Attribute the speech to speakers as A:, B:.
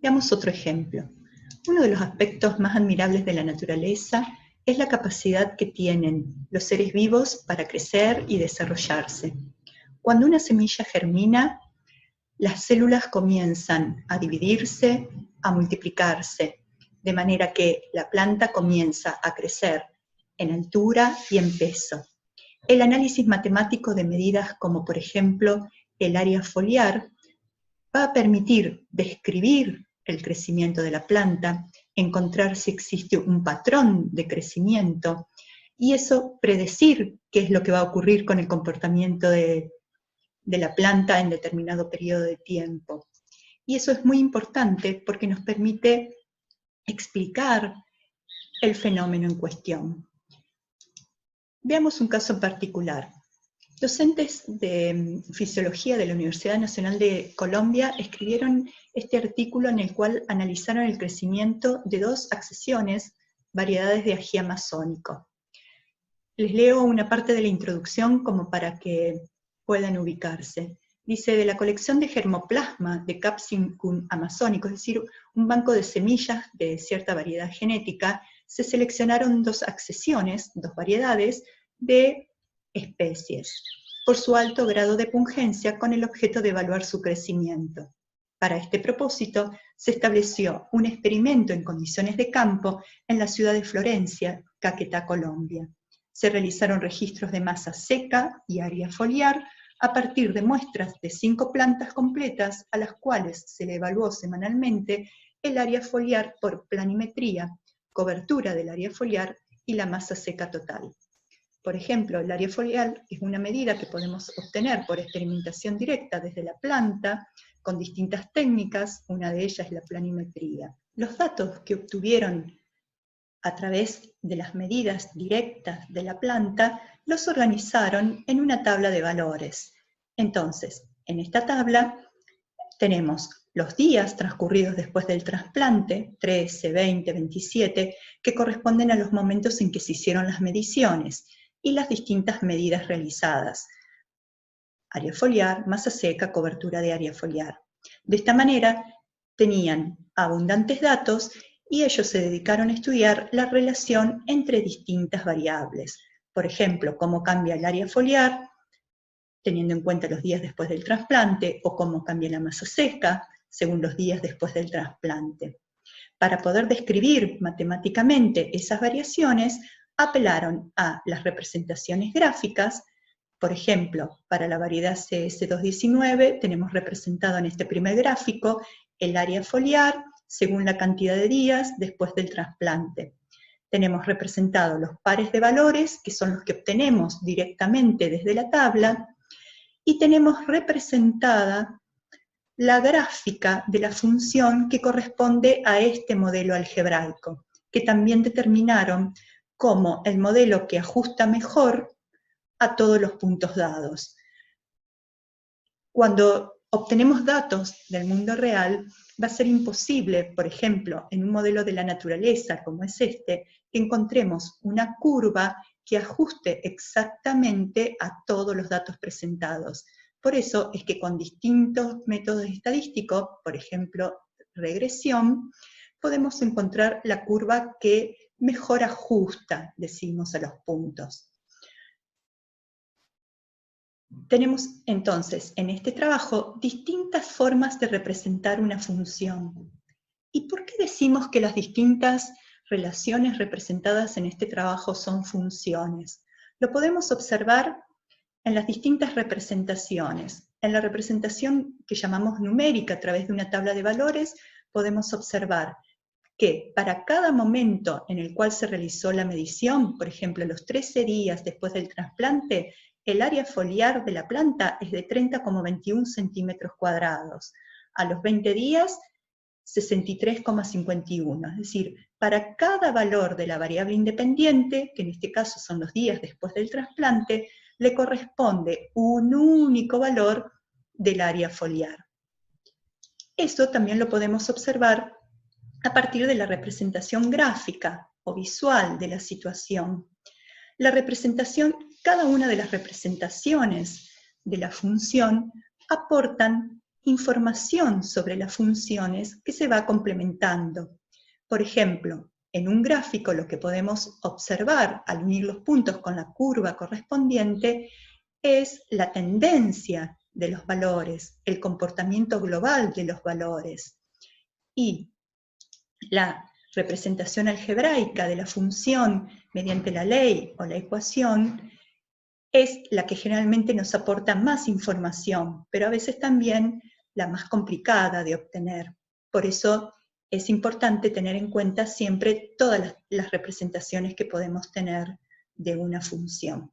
A: Veamos otro ejemplo. Uno de los aspectos más admirables de la naturaleza es la capacidad que tienen los seres vivos para crecer y desarrollarse. Cuando una semilla germina, las células comienzan a dividirse, a multiplicarse, de manera que la planta comienza a crecer en altura y en peso. El análisis matemático de medidas como, por ejemplo, el área foliar, va a permitir describir el crecimiento de la planta, encontrar si existe un patrón de crecimiento, y eso predecir qué es lo que va a ocurrir con el comportamiento de la planta en determinado periodo de tiempo. Y eso es muy importante porque nos permite explicar el fenómeno en cuestión. Veamos un caso particular. Docentes de Fisiología de la Universidad Nacional de Colombia escribieron este artículo en el cual analizaron el crecimiento de 2 accesiones, variedades de ají amazónico. Les leo una parte de la introducción como para que puedan ubicarse. Dice, de la colección de germoplasma de Capsicum amazónico, es decir, un banco de semillas de cierta variedad genética, se seleccionaron 2 accesiones, 2 variedades de especies, por su alto grado de pungencia con el objeto de evaluar su crecimiento. Para este propósito, se estableció un experimento en condiciones de campo en la ciudad de Florencia, Caquetá, Colombia. Se realizaron registros de masa seca y área foliar a partir de muestras de 5 plantas completas a las cuales se le evaluó semanalmente el área foliar por planimetría, cobertura del área foliar y la masa seca total. Por ejemplo, el área foliar es una medida que podemos obtener por experimentación directa desde la planta, con distintas técnicas, una de ellas es la planimetría. Los datos que obtuvieron a través de las medidas directas de la planta, los organizaron en una tabla de valores. Entonces, en esta tabla tenemos los días transcurridos después del trasplante, 13, 20, 27, que corresponden a los momentos en que se hicieron las mediciones, y las distintas medidas realizadas. Área foliar, masa seca, cobertura de área foliar. De esta manera, tenían abundantes datos y ellos se dedicaron a estudiar la relación entre distintas variables. Por ejemplo, cómo cambia el área foliar, teniendo en cuenta los días después del trasplante, o cómo cambia la masa seca, según los días después del trasplante. Para poder describir matemáticamente esas variaciones, apelaron a las representaciones gráficas. Por ejemplo, para la variedad CS219 tenemos representado en este primer gráfico el área foliar según la cantidad de días después del trasplante. Tenemos representados los pares de valores, que son los que obtenemos directamente desde la tabla, y tenemos representada la gráfica de la función que corresponde a este modelo algebraico, que también determinaron como el modelo que ajusta mejor a todos los puntos dados. Cuando obtenemos datos del mundo real, va a ser imposible, por ejemplo, en un modelo de la naturaleza como es este, que encontremos una curva que ajuste exactamente a todos los datos presentados. Por eso es que con distintos métodos estadísticos, por ejemplo, regresión, podemos encontrar la curva que mejor ajusta, decimos, a los puntos. Tenemos entonces en este trabajo distintas formas de representar una función. ¿Y por qué decimos que las distintas relaciones representadas en este trabajo son funciones? Lo podemos observar en las distintas representaciones. En la representación que llamamos numérica a través de una tabla de valores, podemos observar que para cada momento en el cual se realizó la medición, por ejemplo, los 13 días después del trasplante, el área foliar de la planta es de 30,21 centímetros cuadrados. A los 20 días, 63,51. Es decir, para cada valor de la variable independiente, que en este caso son los días después del trasplante, le corresponde un único valor del área foliar. Eso también lo podemos observar a partir de la representación gráfica o visual de la situación. La representación, cada una de las representaciones de la función aportan información sobre las funciones que se va complementando. Por ejemplo, en un gráfico lo que podemos observar al unir los puntos con la curva correspondiente es la tendencia de los valores, el comportamiento global de los valores. Y la representación algebraica de la función mediante la ley o la ecuación es la que generalmente nos aporta más información, pero a veces también la más complicada de obtener. Por eso es importante tener en cuenta siempre todas las representaciones que podemos tener de una función.